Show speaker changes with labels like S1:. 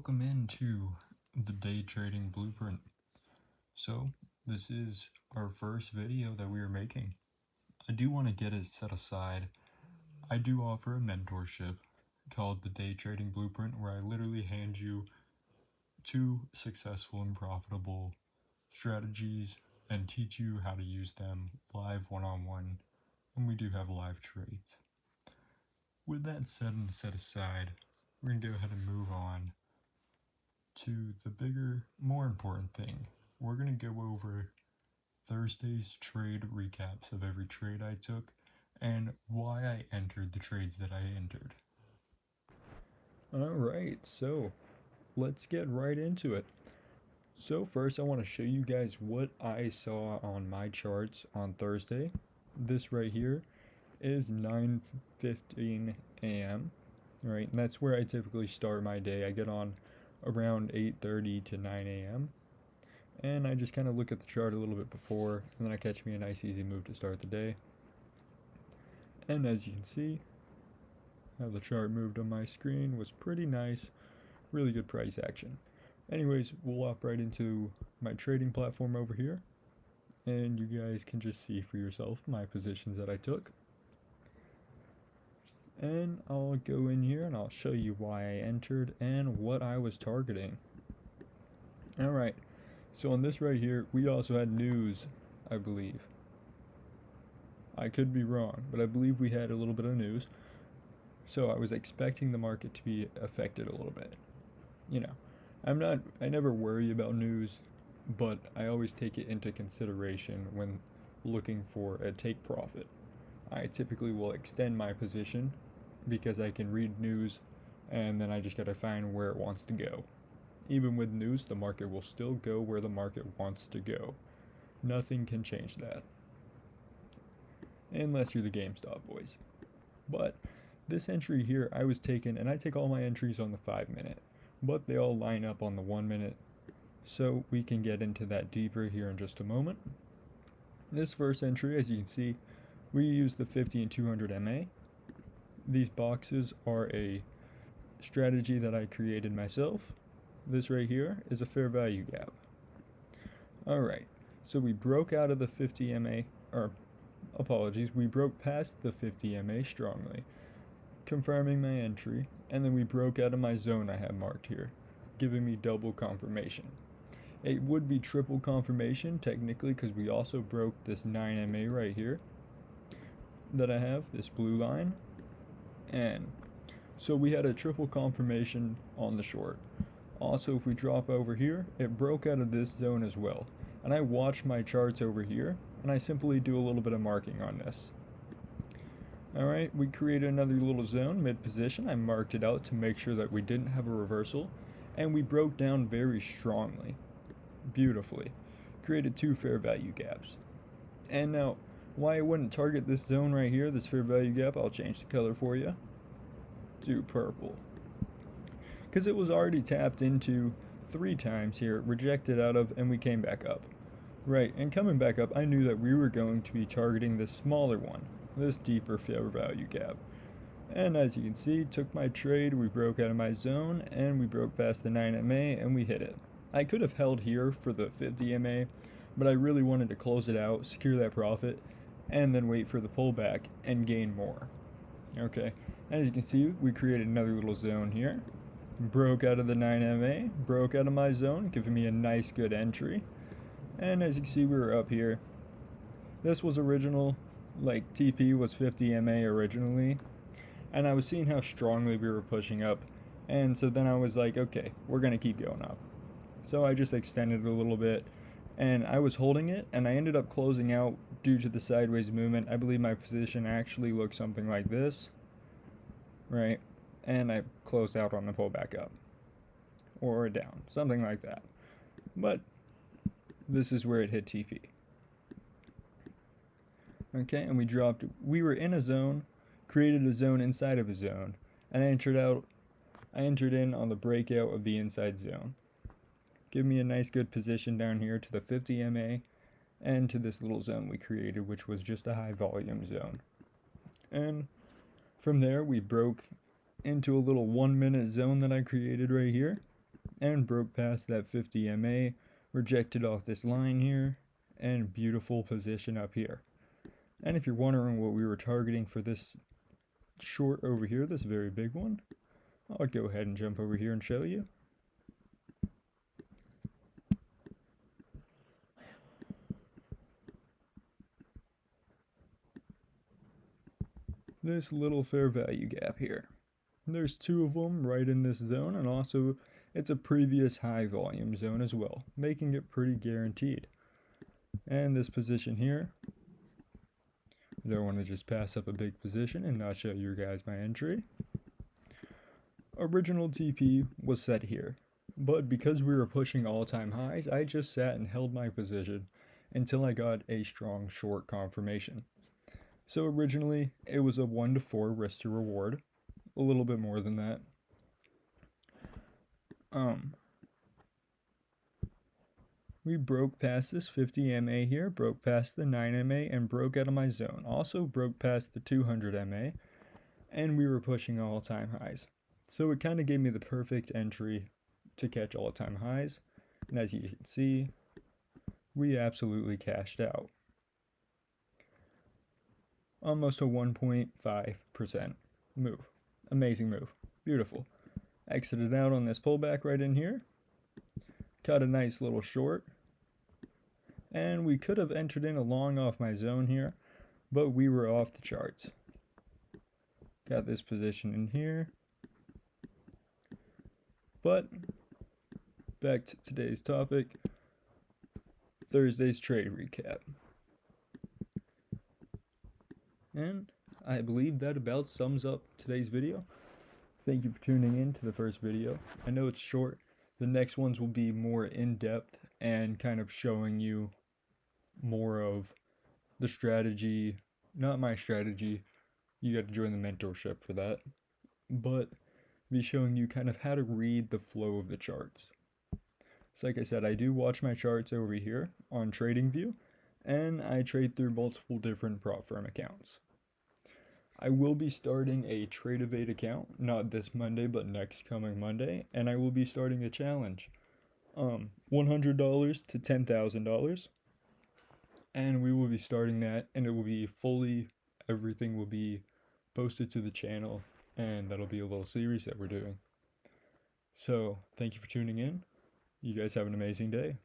S1: welcome into the day trading blueprint. So this is our first video that we are making. I do want to get it set aside. I do offer a mentorship called the day trading blueprint, where I literally hand you 2 successful and profitable strategies and teach you how to use them live one-on-one, and we do have live trades. With that said and set aside, we're going to go ahead and move on to the bigger, more important thing. We're going to go over Thursday's trade recaps of every trade I took and why I entered the trades that I entered. Alright, so let's get right into it. So first I want to show you guys what I saw on my charts on Thursday. This right here is 9:15 a.m. Right, and that's where I typically start my day. I get on around 8:30 to 9 a.m. and I just kind of look at the chart a little bit before, and then I catch me a nice easy move to start the day. And as you can see, how the chart moved on my screen was pretty nice, really good price action. Anyways, we'll hop right into my trading platform over here, and you guys can just see for yourself my positions that I took. And I'll go in here and I'll show you why I entered and what I was targeting. Alright, so on this right here, we also had news, I believe. I could be wrong, but I believe we had a little bit of news. So I was expecting the market to be affected a little bit. You know, I never worry about news, but I always take it into consideration when looking for a take profit. I typically will extend my position because I can read news and then I just gotta find where it wants to go. Even with news, the market will still go where the market wants to go. Nothing can change that. Unless you're the GameStop boys. But this entry here I was taking, and I take all my entries on the 5-minute, but they all line up on the 1-minute. So we can get into that deeper here in just a moment. This first entry, as you can see, we use the 50 and 200 MA. These boxes are a strategy that I created myself. This right here is a fair value gap. Alright, so we broke out of the 50 MA, we broke past the 50 MA strongly, confirming my entry, and then we broke out of my zone I have marked here, giving me double confirmation. It would be triple confirmation technically, because we also broke this 9 MA right here that I have, this blue line, and so we had a triple confirmation on the short. Also, if we drop over here, it broke out of this zone as well. And I watch my charts over here, and I simply do a little bit of marking on this. Alright, we created another little zone mid-position. I marked it out to make sure that we didn't have a reversal, and we broke down very strongly, beautifully. Created 2 fair value gaps. And now, why I wouldn't target this zone right here, this fair value gap, I'll change the color for you to purple. Because it was already tapped into 3 times here, rejected out of, and we came back up. Right, and coming back up, I knew that we were going to be targeting this smaller one, this deeper fair value gap. And as you can see, took my trade, we broke out of my zone, and we broke past the 9 MA, and we hit it. I could have held here for the 50 MA, but I really wanted to close it out, secure that profit, and then wait for the pullback and gain more. Okay, as you can see, we created another little zone here. Broke out of the 9 MA, broke out of my zone, giving me a nice good entry. And as you can see, we were up here. This was original, like TP was 50 MA originally, and I was seeing how strongly we were pushing up, and so then I was like, okay, we're gonna keep going up. So I just extended it a little bit, and I was holding it, and I ended up closing out due to the sideways movement. I believe my position actually looked something like this, right? And I closed out on the pullback up, or down, something like that. But this is where it hit TP. Okay, and we were in a zone, created a zone inside of a zone, and I entered in on the breakout of the inside zone. Give me a nice good position down here to the 50 MA and to this little zone we created, which was just a high volume zone. And from there we broke into a little 1-minute zone that I created right here. and broke past that 50 MA, rejected off this line here, and beautiful position up here. And if you're wondering what we were targeting for this short over here, this very big one, I'll go ahead and jump over here and show you. This little fair value gap here. There's two of them right in this zone, and also it's a previous high volume zone as well, making it pretty guaranteed. And this position here, I don't want to just pass up a big position and not show you guys my entry. Original TP was set here, but because we were pushing all-time highs, I just sat and held my position until I got a strong short confirmation. So originally it was a 1 to 4 risk to reward, a little bit more than that. We broke past this 50 MA here, broke past the 9 MA, and broke out of my zone. Also broke past the 200 MA, and we were pushing all-time highs. So it kind of gave me the perfect entry to catch all-time highs. And as you can see, we absolutely cashed out. Almost a 1.5% move. Amazing move. Beautiful. Exited out on this pullback right in here. Cut a nice little short. And we could have entered in a long off my zone here, but we were off the charts. Got this position in here. But back to today's topic, Thursday's trade recap. And I believe that about sums up today's video. Thank you for tuning in to the first video. I know it's short. The next ones will be more in-depth and kind of showing you more of the strategy. Not my strategy. You got to join the mentorship for that. But be showing you kind of how to read the flow of the charts. So like I said, I do watch my charts over here on TradingView, and I trade through multiple different prop firm accounts. I will be starting a Tradevate account, not this Monday, but next coming Monday, and I will be starting a challenge. $100 to $10,000, and we will be starting that, and it will be everything will be posted to the channel, and that'll be a little series that we're doing. So, thank you for tuning in. You guys have an amazing day.